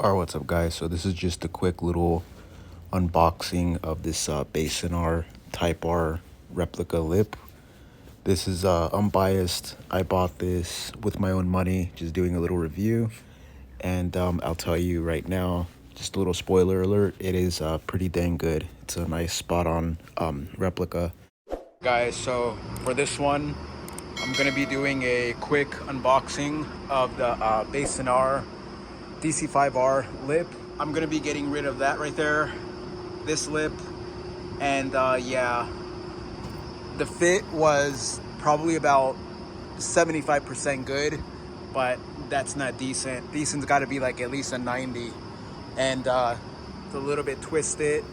Alright, what's up guys? So this is just a quick little unboxing of this Bayson R Type R replica lip. This is unbiased. I bought this with my own money, just doing a little review. And I'll tell you right now, just a little spoiler alert, it is pretty dang good. It's a nice spot on replica. Guys, so for this one, I'm gonna be doing a quick unboxing of the Bayson R DC5R lip. I'm gonna be getting rid of that right there, this lip, and yeah, the fit was probably about 75% good, but that's not decent. Decent's got to be like at least a 90, and it's a little bit twisted,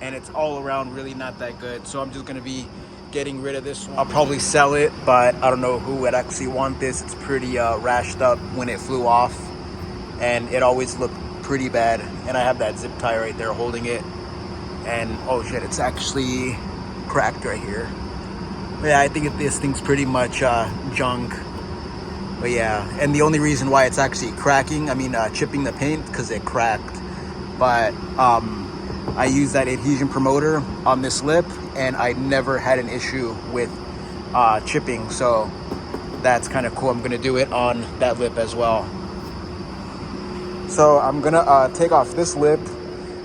and it's all around really not that good. So I'm just gonna be getting rid of this one. I'll probably sell it, but I don't know who would actually want this. It's pretty rashed up when it flew off, and it always looked pretty bad. And I have that zip tie right there holding it, and oh shit, it's actually cracked right here. But yeah, I think this thing's pretty much junk. But yeah, and the only reason why it's actually cracking, chipping the paint, because it cracked. But I use that adhesion promoter on this lip, and I never had an issue with chipping, so that's kind of cool. I'm gonna do it on that lip as well. So I'm gonna take off this lip,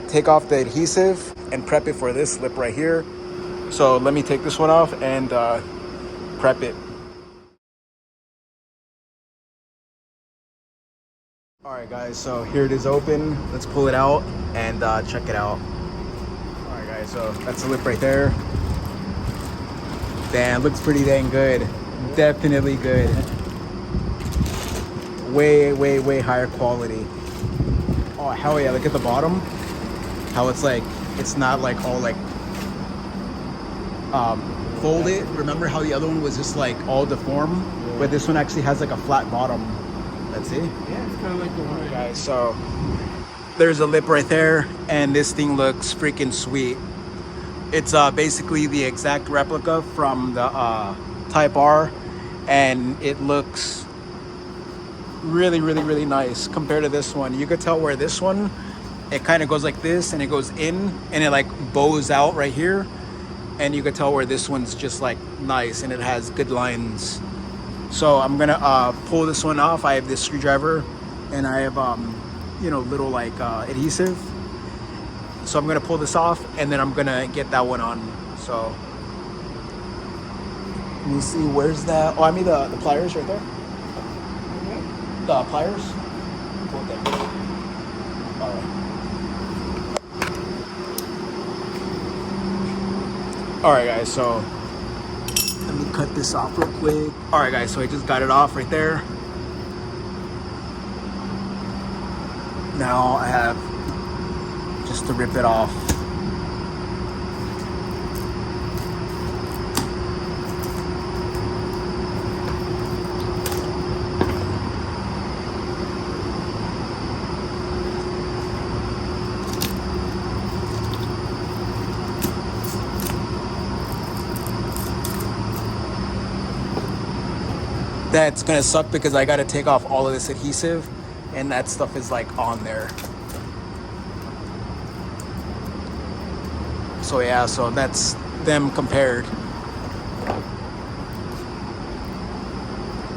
take off the adhesive, and prep it for this lip right here. So let me take this one off and prep it. All right guys, so here it is open. Let's pull it out and check it out. All right guys, so that's the lip right there. Damn, looks pretty dang good. Definitely good. Way higher quality. Oh hell yeah, look at the bottom. How it's like, it's not like all like folded. Remember how the other one was just like all deformed? Yeah. But this one actually has like a flat bottom. Let's see. Yeah, it's kind of like the one. Guys, so there's a lip right there, and this thing looks freaking sweet. It's basically the exact replica from the Type R, and it looks really nice compared to this one. You could tell where this one, it kind of goes like this, and it goes in, and it like bows out right here, and you could tell where this one's just like nice, and it has good lines. So I'm gonna pull this one off. I have this screwdriver, and I have little like adhesive. So I'm gonna pull this off, and then I'm gonna get that one on. So let me see, where's that? Oh, I mean the pliers right there. The pliers. Pull that. All right. All right, guys. So let me cut this off real quick. All right, guys. So I just got it off right there. Now I have just to rip it off. That's gonna suck because I gotta take off all of this adhesive, and that stuff is like on there. So yeah, so that's them compared.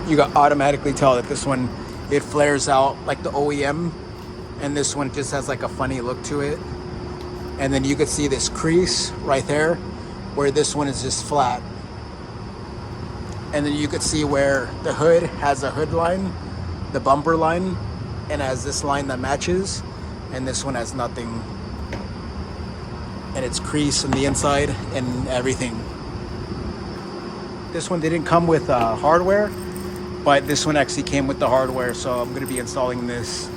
You can automatically tell that this one, it flares out like the OEM, and this one just has like a funny look to it. And then you could see this crease right there, where this one is just flat. And then you could see where the hood has a hood line, the bumper line, and has this line that matches, and this one has nothing. And it's creased on the inside and everything. This one didn't come with hardware, but this one actually came with the hardware, so I'm gonna be installing this.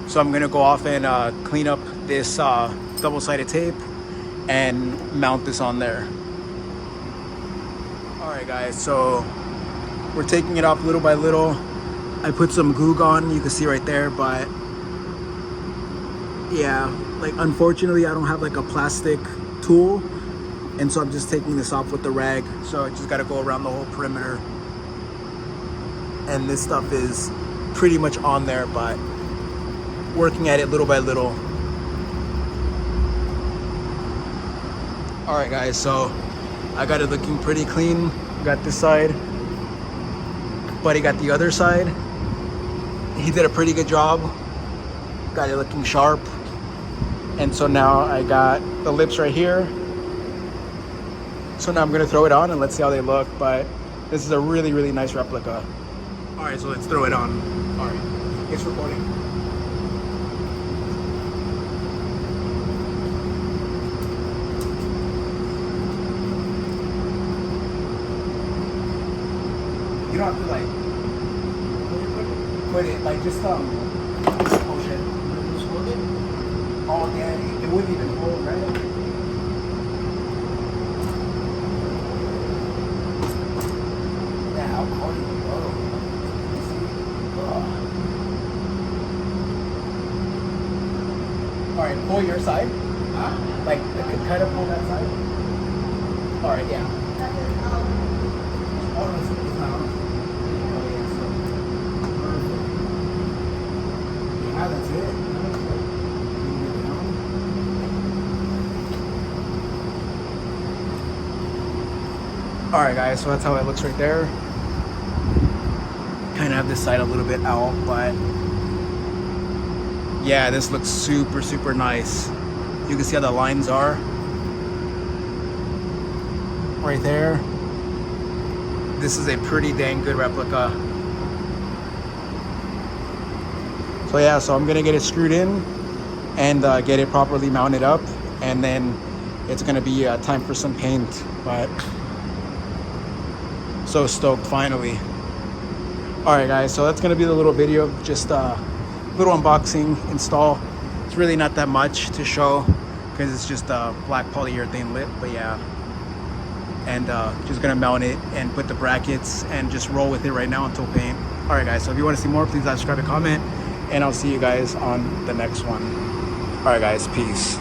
So I'm gonna go off and clean up this double-sided tape and mount this on there. All right guys, so we're taking it off little by little. I put some glue on, you can see right there, but yeah, like unfortunately I don't have like a plastic tool, and so I'm just taking this off with the rag. So I just got to go around the whole perimeter, and this stuff is pretty much on there, but working at it little by little. All right, guys, so I got it looking pretty clean. Got this side, Buddy got the other side. He did a pretty good job. Got it looking sharp. And so now I got the lips right here. So now I'm gonna throw it on and let's see how they look. But this is a really, really nice replica. All right, so let's throw it on. All right, it's recording. You don't have to like put it like just oh shit. Just hold it. Oh yeah, it wouldn't even hold, right? Yeah, how hard did you go? Alright, pull your side. Huh? Like kind of pull that side. Alright, yeah. Oh, no, it's not. Yeah, that's it. Alright guys, so that's how it looks right there. Kind of have this side a little bit out, but yeah, this looks super, super nice. You can see how the lines are right there. This is a pretty dang good replica. So yeah, so I'm gonna get it screwed in and get it properly mounted up, and then it's gonna be time for some paint. But so stoked finally. All right guys, so that's gonna be the little video, just a little unboxing install. It's really not that much to show because it's just a black polyurethane lip, but yeah. And just gonna mount it and put the brackets and just roll with it right now until paint. All right guys, so if you want to see more, please subscribe and comment, and I'll see you guys on the next one. All right guys, peace.